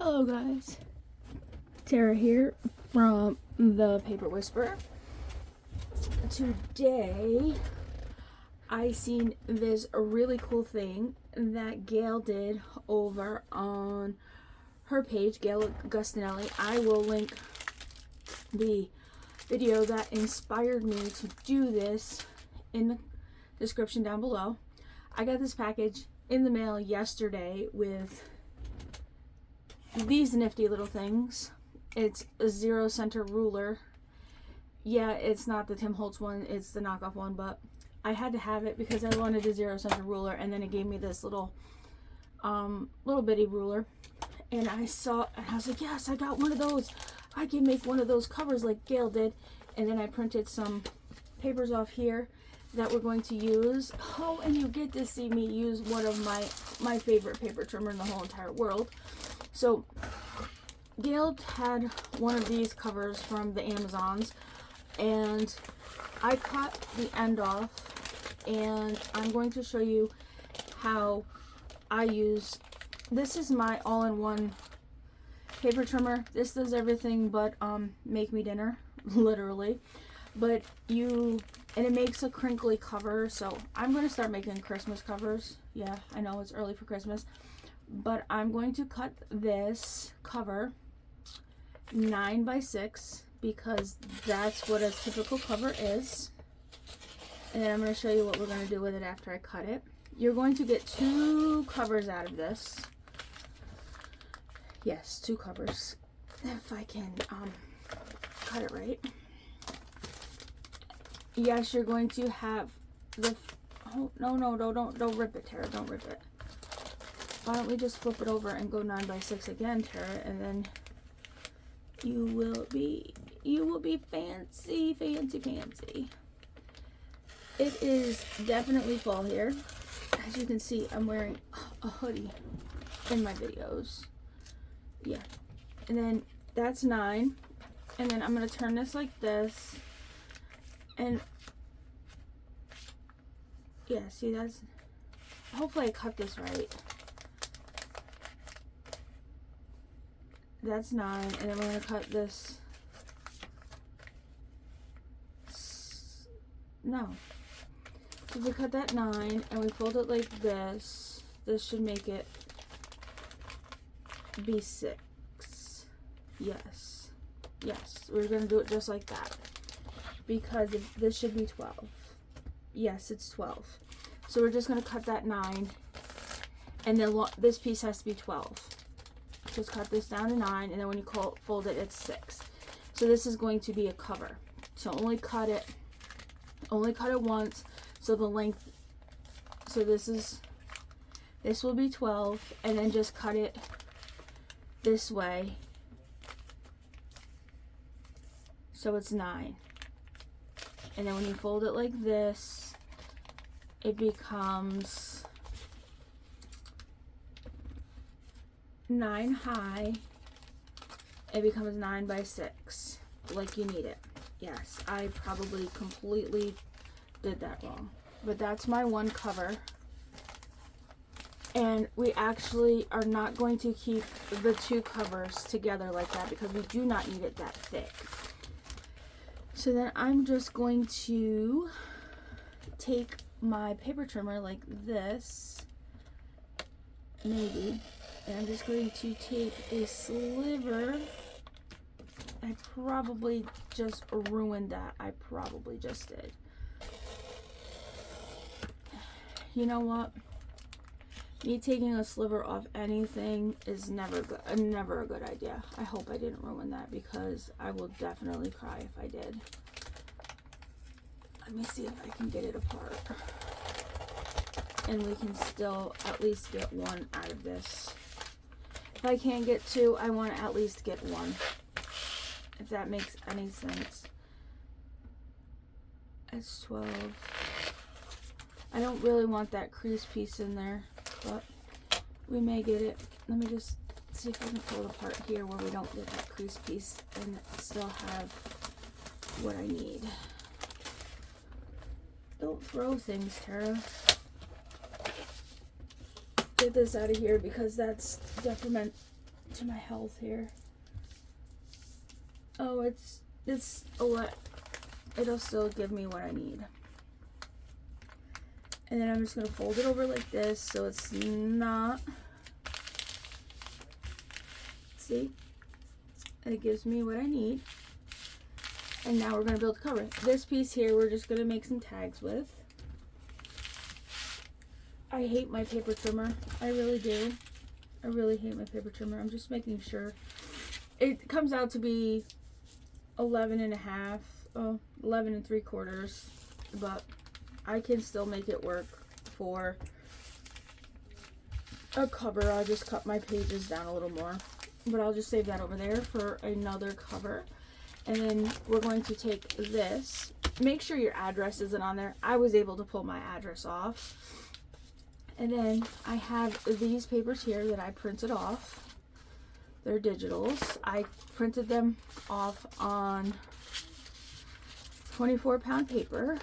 Hello guys, Tara here from the Paper Whisperer. Today I seen this really cool thing that Gayle did over on her page, Gayle Agostinelli. I will link the video that inspired me to do this in the description down below. I got this package in the mail yesterday with these nifty little things. It's a 0 center ruler. Yeah, it's not the Tim Holtz one, it's the knockoff one, but I had to have it because I wanted a 0 center ruler, and then it gave me this little bitty ruler, and I saw, and I was like, yes, I got one of those. I can make one of those covers like Gayle did. And then I printed some papers off here that we're going to use. Oh, and you get to see me use one of my favorite paper trimmer in the whole entire world. So Gayle had one of these covers from the Amazons, and I cut the end off, and I'm going to show you how I use, this is my all-in-one paper trimmer. This does everything but make me dinner, literally. But and it makes a crinkly cover, so I'm going to start making Christmas covers. Yeah, I know it's early for Christmas, but I'm going to cut this cover 9 by 6 because that's what a typical cover is. And then I'm going to show you what we're going to do with it after I cut it. You're going to get 2 covers out of this. Yes, 2 covers. If I can cut it right. Yes, you're going to have the, oh, no, don't rip it, Tara, don't rip it. Why don't we just flip it over and go 9 by 6 again, Tara, and then you will be fancy, fancy, fancy. It is definitely fall here. As you can see, I'm wearing a hoodie in my videos. Yeah, and then that's 9, and then I'm going to turn this like this, and yeah, see, that's, hopefully I cut this right. That's 9, and then we're going to cut this, no, so if we cut that 9 and we fold it like this, this should make it be 6. Yes, we're going to do it just like that because this should be 12. Yes, it's 12. So we're just going to cut that 9, and then this piece has to be 12. Just cut this down to 9, and then when you fold it, it's 6. So this is going to be a cover. So only cut it once. So the length, so this will be 12, and then just cut it this way. So it's 9. And then when you fold it like this, it becomes 9 high. It becomes 9 by 6, like you need it. Yes, I probably completely did that wrong. But that's my one cover. And we actually are not going to keep the 2 covers together like that because we do not need it that thick. So then I'm just going to take my paper trimmer like this, maybe, and I'm just going to take a sliver. I probably just ruined that. I probably just did. You know what? Me taking a sliver off anything is never a good idea. I hope I didn't ruin that because I will definitely cry if I did. Let me see if I can get it apart. And we can still at least get 1 out of this. If I can't get 2, I want to at least get 1. If that makes any sense. It's 12. I don't really want that crease piece in there, but we may get it. Let me just see if I can pull it apart here where we don't get that crease piece and still have what I need. Don't throw things, Tara. Get this out of here because that's to my health here. Oh, it's a lot. It'll still give me what I need. And then I'm just going to fold it over like this so it's not, see, it gives me what I need. And now we're going to build a cover. This piece here we're just going to make some tags with. I hate my paper trimmer. I really do. I really hate my paper trimmer. I'm just making sure. It comes out to be 11 and 3/4, but I can still make it work for a cover. I'll just cut my pages down a little more, but I'll just save that over there for another cover. And then we're going to take this. Make sure your address isn't on there. I was able to pull my address off. And then I have these papers here that I printed off. They're digitals. I printed them off on 24-pound paper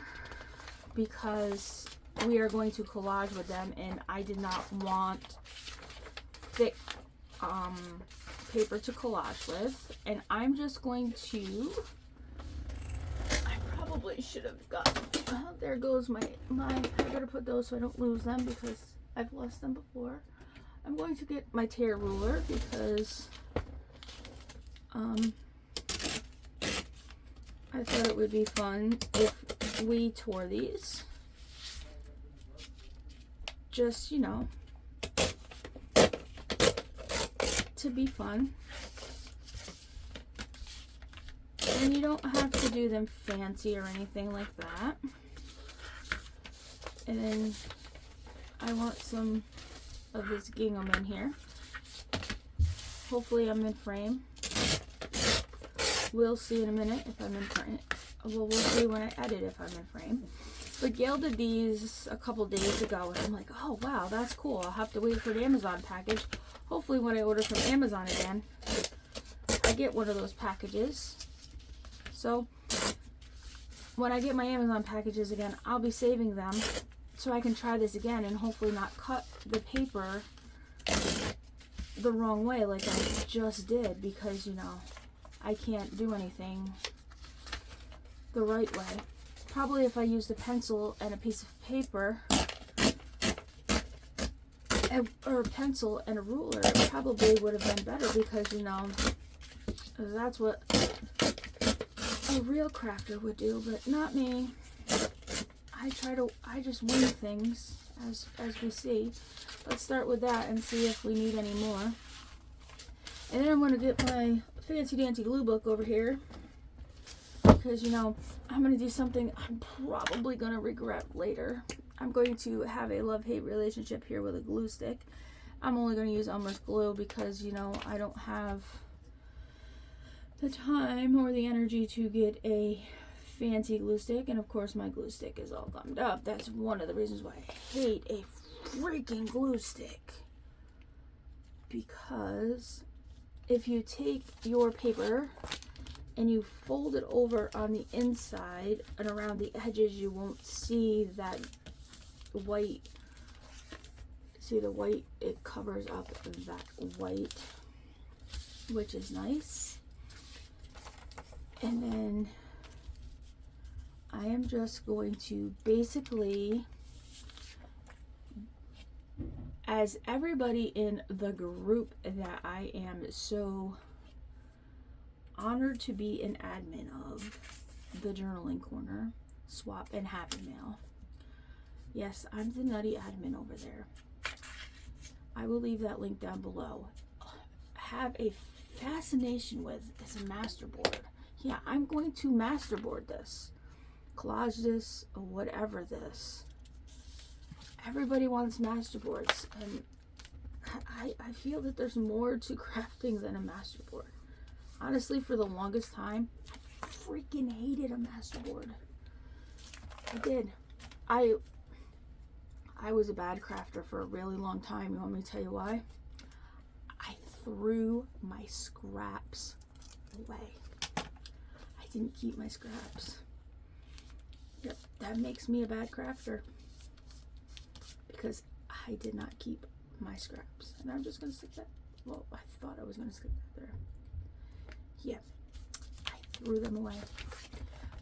because we are going to collage with them, and I did not want thick paper to collage with. And I'm just going to, I probably should have got, there goes my, I better put those so I don't lose them because I've lost them before. I'm going to get my tear ruler because I thought it would be fun if we tore these. Just, you know, to be fun. And you don't have to do them fancy or anything like that. And then I want some of this gingham in here. Hopefully I'm in frame. We'll see in a minute if I'm in frame. Well, we'll see when I edit if I'm in frame. But Gayle did these a couple days ago, and I'm like, oh wow, that's cool. I'll have to wait for the Amazon package. Hopefully when I order from Amazon again, I get one of those packages. So when I get my Amazon packages again, I'll be saving them so I can try this again and hopefully not cut the paper the wrong way like I just did, because, you know, I can't do anything the right way. Probably if I used a pencil and a piece of paper, or a pencil and a ruler, it probably would have been better, because, you know, that's what a real crafter would do, but not me. I just wing things as we see. Let's start with that and see if we need any more. And then I'm going to get my fancy dancy glue book over here, because, you know, I'm going to do something I'm probably going to regret later. I'm going to have a love-hate relationship here with a glue stick. I'm only going to use Elmer's glue because, you know, I don't have the time or the energy to get a fancy glue stick. And of course my glue stick is all gummed up. That's one of the reasons why I hate a freaking glue stick. Because if you take your paper and you fold it over on the inside and around the edges, you won't see that white. See the white? It covers up that white, which is nice. And then I am just going to basically, as everybody in the group that I am so honored to be an admin of, the Journaling Corner, Swap and Happy Mail. Yes, I'm the nutty admin over there. I will leave that link down below. Have a fascination with is a masterboard. Yeah, I'm going to masterboard this, collage this, or whatever this. Everybody wants masterboards, and I feel that there's more to crafting than a masterboard. Honestly, for the longest time, I freaking hated a masterboard. I did. I was a bad crafter for a really long time. You want me to tell you why? I threw my scraps away. I didn't keep my scraps. Yep, that makes me a bad crafter, because I did not keep my scraps. And I'm just going to stick that Well, I thought I was going to skip that there. Yeah, I threw them away.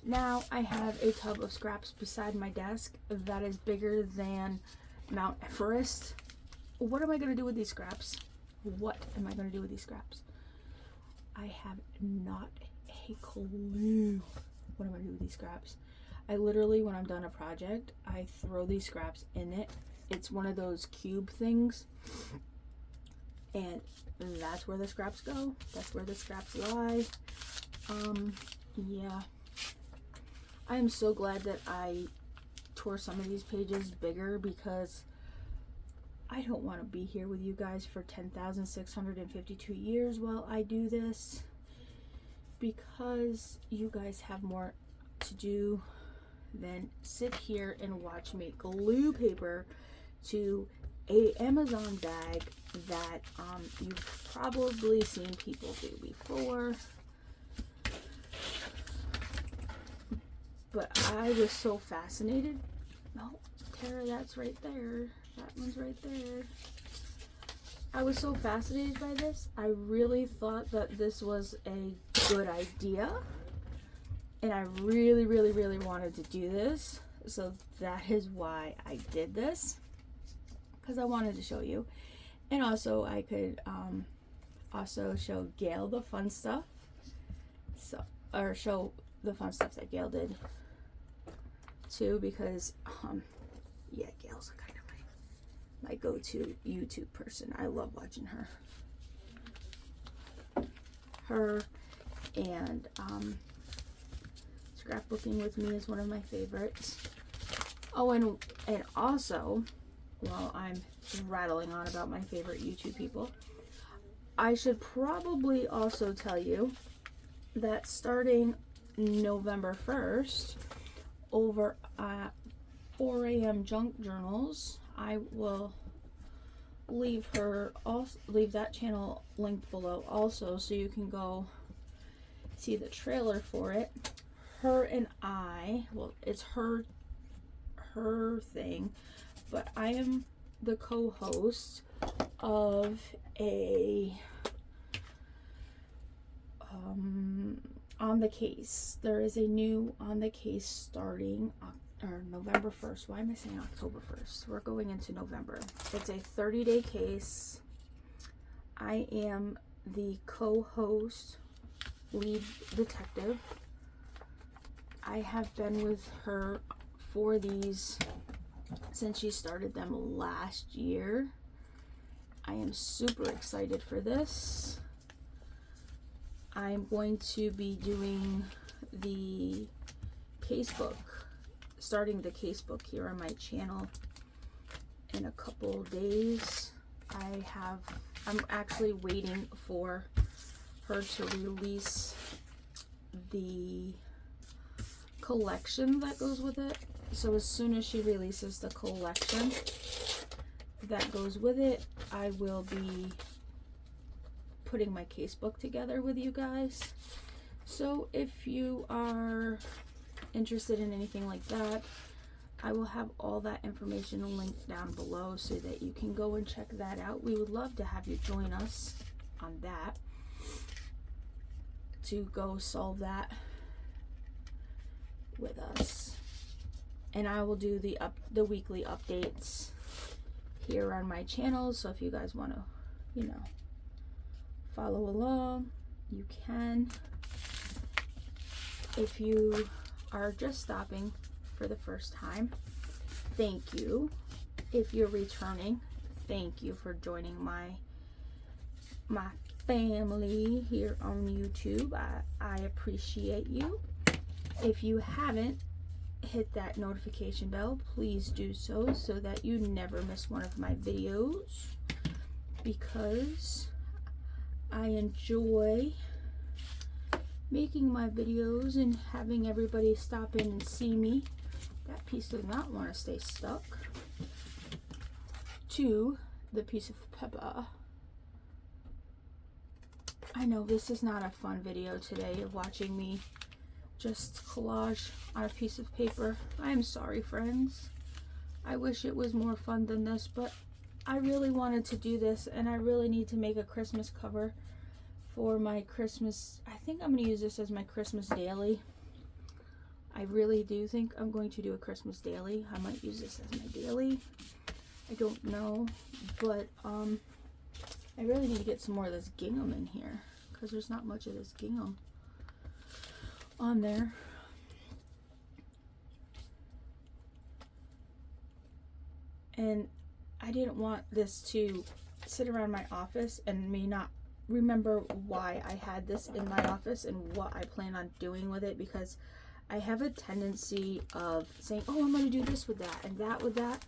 Now I have a tub of scraps beside my desk that is bigger than Mount Everest. What am I going to do with these scraps? What am I going to do with these scraps? I have not a clue what I'm going to do with these scraps. I literally, when I'm done a project, I throw these scraps in it. It's one of those cube things. And that's where the scraps go. That's where the scraps lie. Yeah. I am so glad that I tore some of these pages bigger, because I don't want to be here with you guys for 10,652 years while I do this, because you guys have more to do than sit here and watch me glue paper to a Amazon bag that you've probably seen people do before. But I was so fascinated. No, Tara, that's right there. That one's right there. I was so fascinated by this. I really thought that this was a good idea. And I really, really, really wanted to do this. So that is why I did this. Because I wanted to show you. And also I could also show Gayle the fun stuff. So, or show the fun stuff that Gayle did too, because yeah, Gayle's kind of my go-to YouTube person. I love watching her and scrapbooking with me is one of my favorites. Oh, and also, while I'm rattling on about my favorite YouTube people, I should probably also tell you that starting November 1st, over at 4 a.m. Junk Journals, I will leave that channel linked below also, so you can go see the trailer for it. Her and I, well, it's her thing, but I am the co-host of a On the Case. There is a new On the Case starting November 1st. Why am I saying October 1st? We're going into November. It's a 30-day case. I am the co-host, lead detective. I have been with her for these since she started them last year. I am super excited for this. I'm going to be doing the casebook, starting the casebook here on my channel in a couple days. I'm actually waiting for her to release the collection that goes with it. So as soon as she releases the collection that goes with it, I will be putting my casebook together with you guys. So if you are interested in anything like that, I will have all that information linked down below so that you can go and check that out. We would love to have you join us on that, to go solve that with us. And I will do the weekly updates here on my channel, so if you guys want to, you know, follow along, you can. If you are just stopping for the first time, thank you. If you're returning, thank you for joining my family here on YouTube. I appreciate you. If you haven't hit that notification bell, please do so that you never miss one of my videos, because I enjoy making my videos and having everybody stop in and see me. That piece does not want to stay stuck to the piece of paper. I know this is not a fun video today of watching me just collage on a piece of paper. I am sorry, friends. I wish it was more fun than this, but I really wanted to do this, and I really need to make a Christmas cover for my Christmas. I think I'm going to use this as my Christmas daily. I really do think I'm going to do a Christmas daily. I might use this as my daily. I don't know, but I really need to get some more of this gingham in here, because there's not much of this gingham on there. And I didn't want this to sit around my office and me not remember why I had this in my office and what I plan on doing with it, because I have a tendency of saying, oh, I'm going to do this with that and that with that.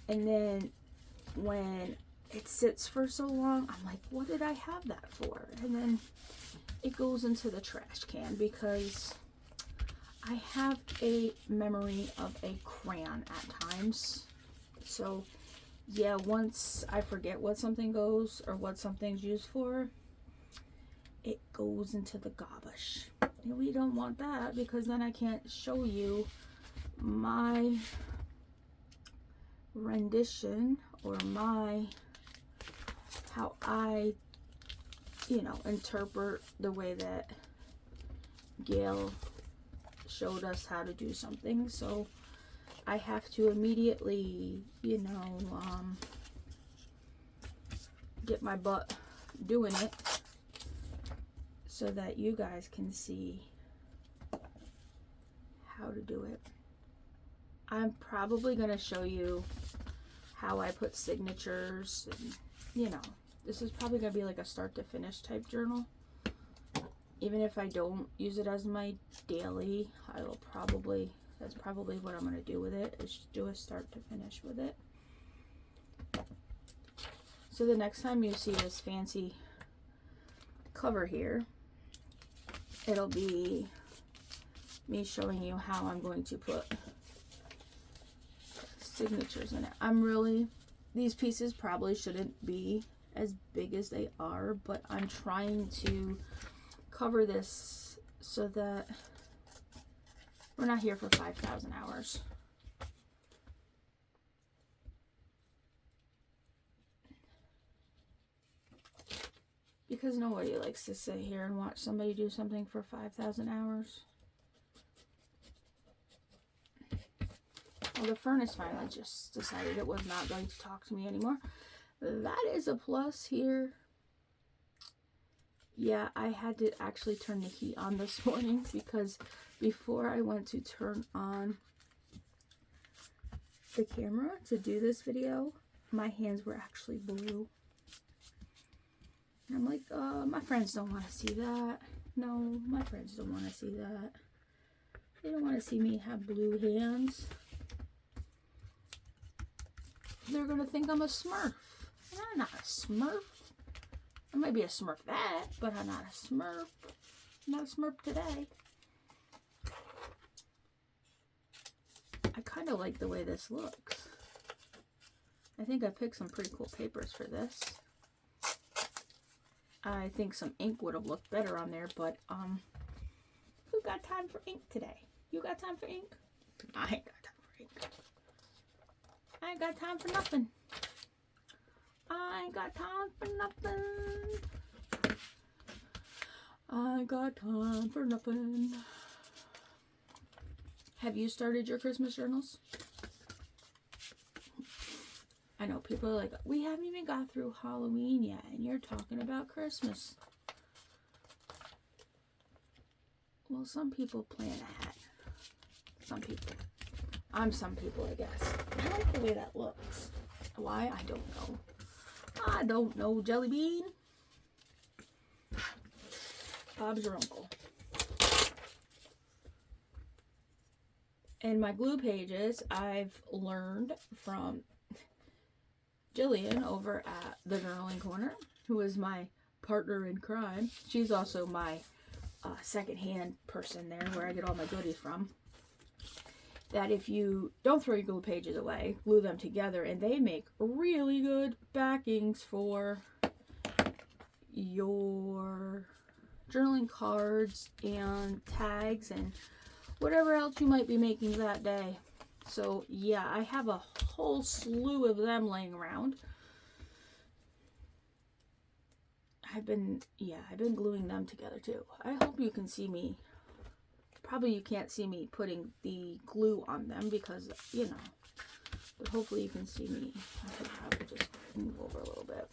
And then when it sits for so long, I'm like, what did I have that for? And then it goes into the trash can, because I have a memory of a crayon at times. So yeah, once I forget what something goes or what something's used for, it goes into the garbage. And we don't want that, because then I can't show you my rendition or how I, interpret the way that Gayle showed us how to do something. So I have to immediately, get my butt doing it so that you guys can see how to do it. I'm probably going to show you how I put signatures and, this is probably going to be like a start to finish type journal. Even if I don't use it as my daily, that's probably what I'm going to do with it, is just do a start to finish with it. So the next time you see this fancy cover here, it'll be me showing you how I'm going to put signatures in it. These pieces probably shouldn't be as big as they are, but I'm trying to cover this so that we're not here for 5,000 hours. Because nobody likes to sit here and watch somebody do something for 5,000 hours. Well, the furnace finally just decided it was not going to talk to me anymore. That is a plus here. Yeah, I had to actually turn the heat on this morning, because before I went to turn on the camera to do this video, my hands were actually blue. And I'm like, my friends don't want to see that. No, my friends don't want to see that. They don't want to see me have blue hands. They're going to think I'm a Smurf. And I'm not a Smurf. I might be a Smurf that, but I'm not a Smurf. I'm not a Smurf today. I kind of like the way this looks. I think I picked some pretty cool papers for this. I think some ink would have looked better on there, but who got time for ink today? You got time for ink? I ain't got time for ink. I ain't got time for nothing. I ain't got time for nothing. I ain't got time for nothing. Have you started your Christmas journals? I know people are like, we haven't even got through Halloween yet, and you're talking about Christmas. Well, some people plan ahead. Some people. I'm some people, I guess. I like the way that looks. Why? I don't know. I don't know, Jelly Bean. Bob's your uncle. In my glue pages, I've learned from Jillian over at the Journaling Corner, who is my partner in crime. She's also my second-hand person there, where I get all my goodies from. That if you don't throw your glue pages away, glue them together, and they make really good backings for your journaling cards and tags and whatever else you might be making that day. So yeah, I have a whole slew of them laying around. I've been gluing them together too. I hope you can see me. Probably you can't see me putting the glue on them because, you know, but hopefully you can see me. I could probably just move over a little bit.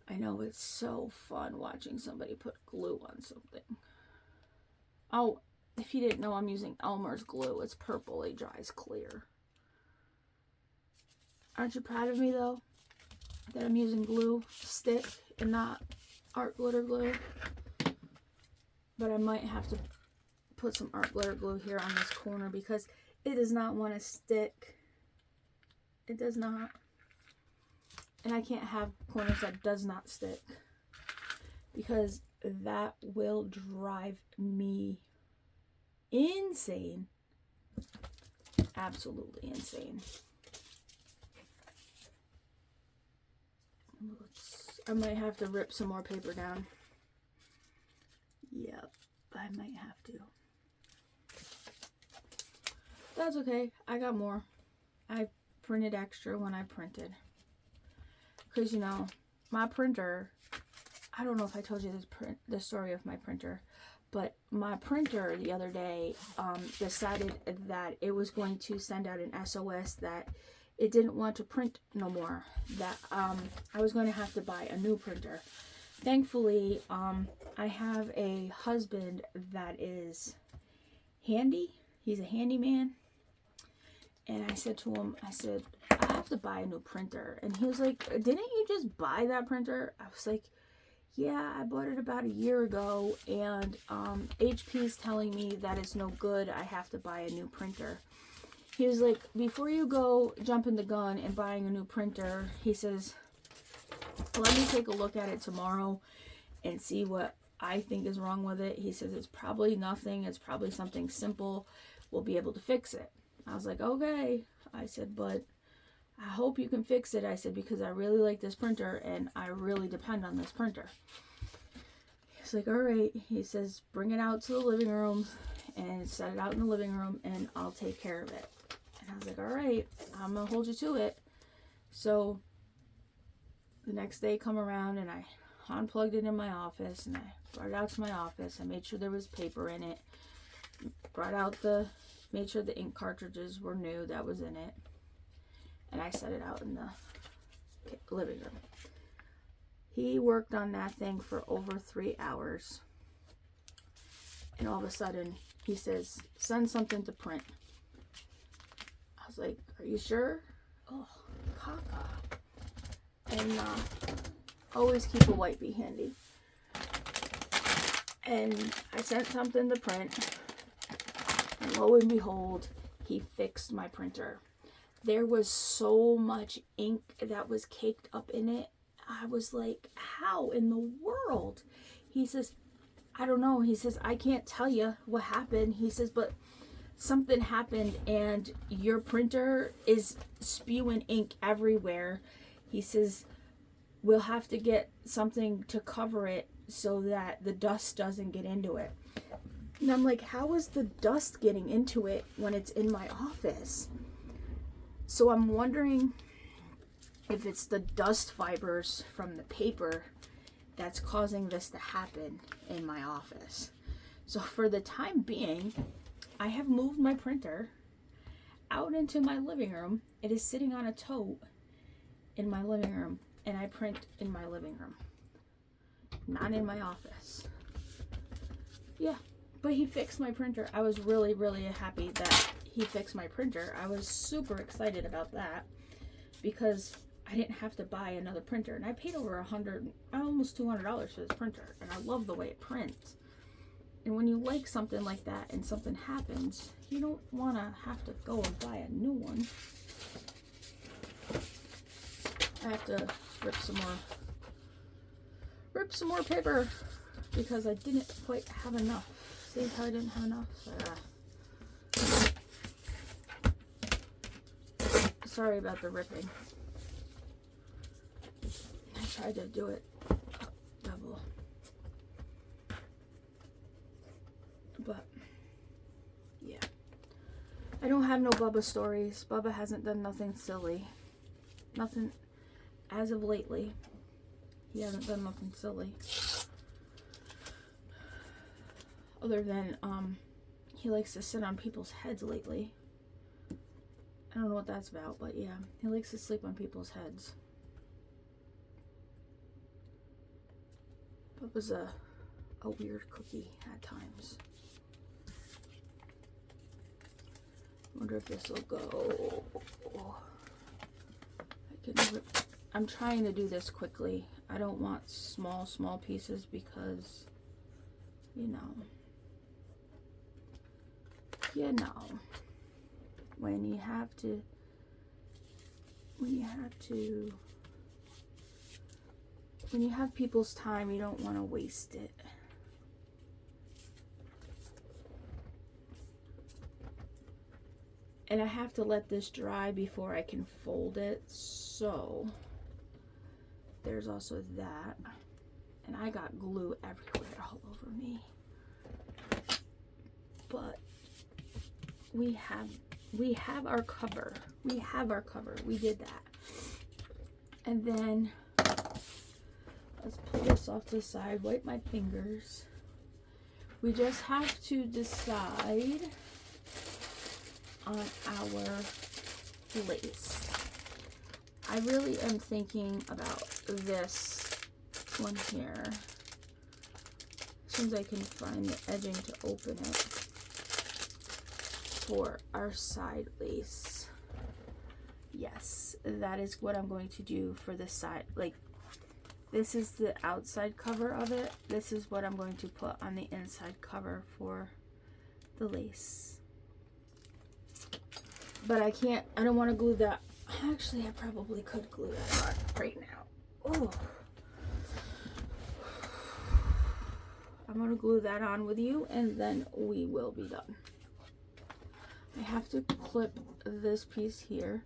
I know it's so fun watching somebody put glue on something. Oh, if you didn't know, I'm using Elmer's glue. It's purple. It dries clear. Aren't you proud of me, though, that I'm using glue stick and not art glitter glue? But I might have to put some art glitter glue here on this corner because it does not want to stick. It does not. And I can't have corners that does not stick because that will drive me insane. Absolutely insane. I might have to rip some more paper down. Yep, I might have to. That's okay. I got more. I printed extra when I printed. Because, you know, my printer, I don't know if I told you the story of my printer, but my printer the other day decided that it was going to send out an SOS that it didn't want to print no more, that I was going to have to buy a new printer. Thankfully, I have a husband that is handy. He's a handyman. And I said to him, I said, I have to buy a new printer. And he was like, didn't you just buy that printer? I was like, yeah, I bought it about a year ago. And HP is telling me that it's no good. I have to buy a new printer. He was like, before you go jumping the gun and buying a new printer, he says, let me take a look at it tomorrow and see what I think is wrong with it. He says, it's probably nothing. It's probably something simple. We'll be able to fix it. I was like, okay. I said, but I hope you can fix it. I said, because I really like this printer and I really depend on this printer. He's like, all right. He says, bring it out to the living room and set it out in the living room and I'll take care of it. And I was like, all right, I'm going to hold you to it. So the next day come around and I unplugged it in my office and I brought it out to my office. I made sure there was paper in it. Made sure the ink cartridges were new, that was in it. And I set it out in the living room. He worked on that thing for over 3 hours. And all of a sudden, he says, send something to print. I was like, are you sure? Oh, caca. And always keep a wipey handy. And I sent something to print. And lo and behold, he fixed my printer. There was so much ink that was caked up in it. I was like, how in the world? He says, I don't know. He says, I can't tell you what happened. He says, but something happened and your printer is spewing ink everywhere. He says, we'll have to get something to cover it so that the dust doesn't get into it. And I'm like, how is the dust getting into it when it's in my office? So I'm wondering if it's the dust fibers from the paper that's causing this to happen in my office. So for the time being, I have moved my printer out into my living room. It is sitting on a tote in my living room, and I print in my living room, not in my office. Yeah. But he fixed my printer. I was really, really happy that he fixed my printer. I was super excited about that because I didn't have to buy another printer. And I paid over almost $200 for this printer. And I love the way it prints. And when you like something like that and something happens, you don't want to have to go and buy a new one. I have to rip some more paper because I didn't quite have enough. See how I didn't have enough? Sorry about the ripping. I tried to do it double. But, yeah. I don't have no Bubba stories. Bubba hasn't done nothing silly. Nothing as of lately. He hasn't done nothing silly. Other than, he likes to sit on people's heads lately. I don't know what that's about, but yeah, he likes to sleep on people's heads. That was a weird cookie at times. Wonder if this will go. I'm trying to do this quickly. I don't want small pieces because, you know, when you have people's time, you don't want to waste it. And I have to let this dry before I can fold it, so there's also that. And I got glue everywhere all over me. But we have our cover. We have our cover. We did that. And then let's pull this off to the side, wipe my fingers. We just have to decide on our lace. I really am thinking about this one here. As soon as I can find the edging to open it for our side lace. Yes, that is what I'm going to do for this side. Like, this is the outside cover of it. This is what I'm going to put on the inside cover for the lace. But I don't want to glue that. Actually, I probably could glue that on right now. Oh. I'm going to glue that on with you, and then we will be done. I have to clip this piece here,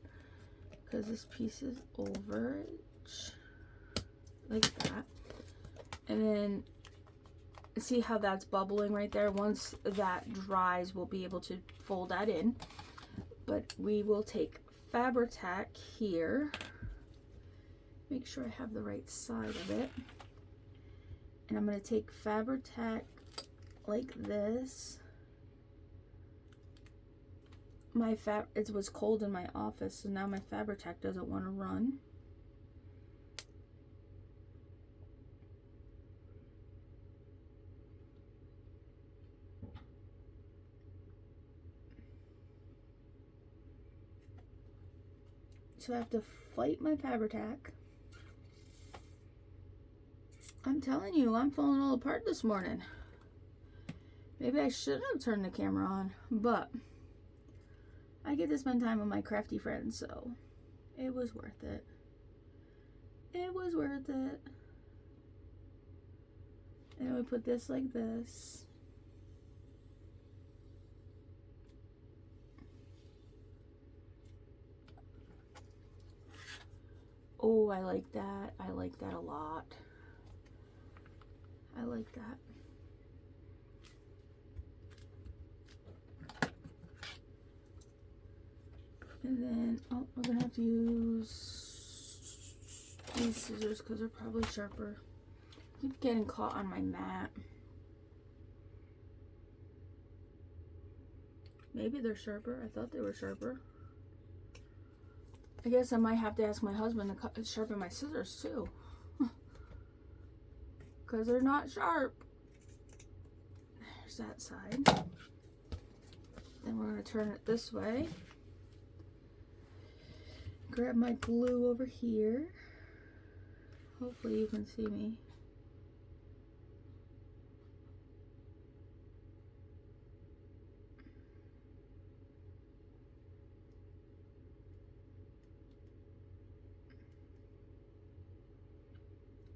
because this piece is over like that. And then see how that's bubbling right there? Once that dries, we'll be able to fold that in. But we will take Fabri-Tac here, make sure I have the right side of it, and I'm going to take Fabri-Tac like this. It was cold in my office, so now my Fabri-Tac doesn't want to run. So I have to fight my Fabri-Tac. I'm telling you, I'm falling all apart this morning. Maybe I shouldn't have turned the camera on, but I get to spend time with my crafty friends, so it was worth it. It was worth it. And then we put this like this. Oh, I like that. I like that a lot. I like that. And then, oh, we're gonna have to use these scissors because they're probably sharper. I keep getting caught on my mat. Maybe they're sharper. I thought they were sharper. I guess I might have to ask my husband to sharpen my scissors too. Because they're not sharp. There's that side. Then we're going to turn it this way. Grab my glue over here. Hopefully you can see me.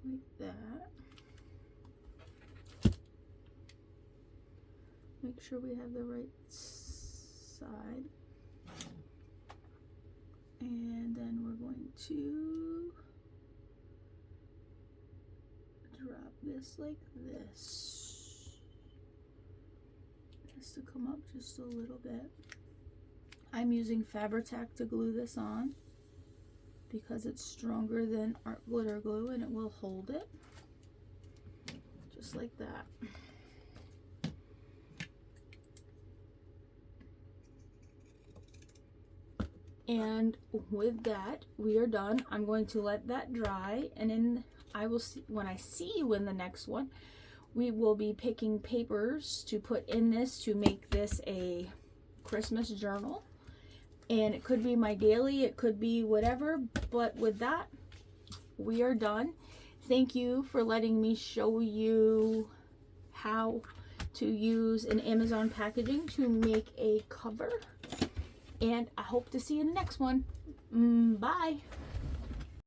Like that. Make sure we have the right side. And then we're going to drop this like this. It has to come up just a little bit. I'm using Fabri-Tac to glue this on because it's stronger than art glitter glue and it will hold it. Just like that. And with that, we are done. I'm going to let that dry, and then I will see when I see you in the next one. We will be picking papers to put in this to make this a Christmas journal. And it could be my daily, it could be whatever, but with that, we are done. Thank you for letting me show you how to use an Amazon packaging to make a cover. And I hope to see you in the next one. Bye.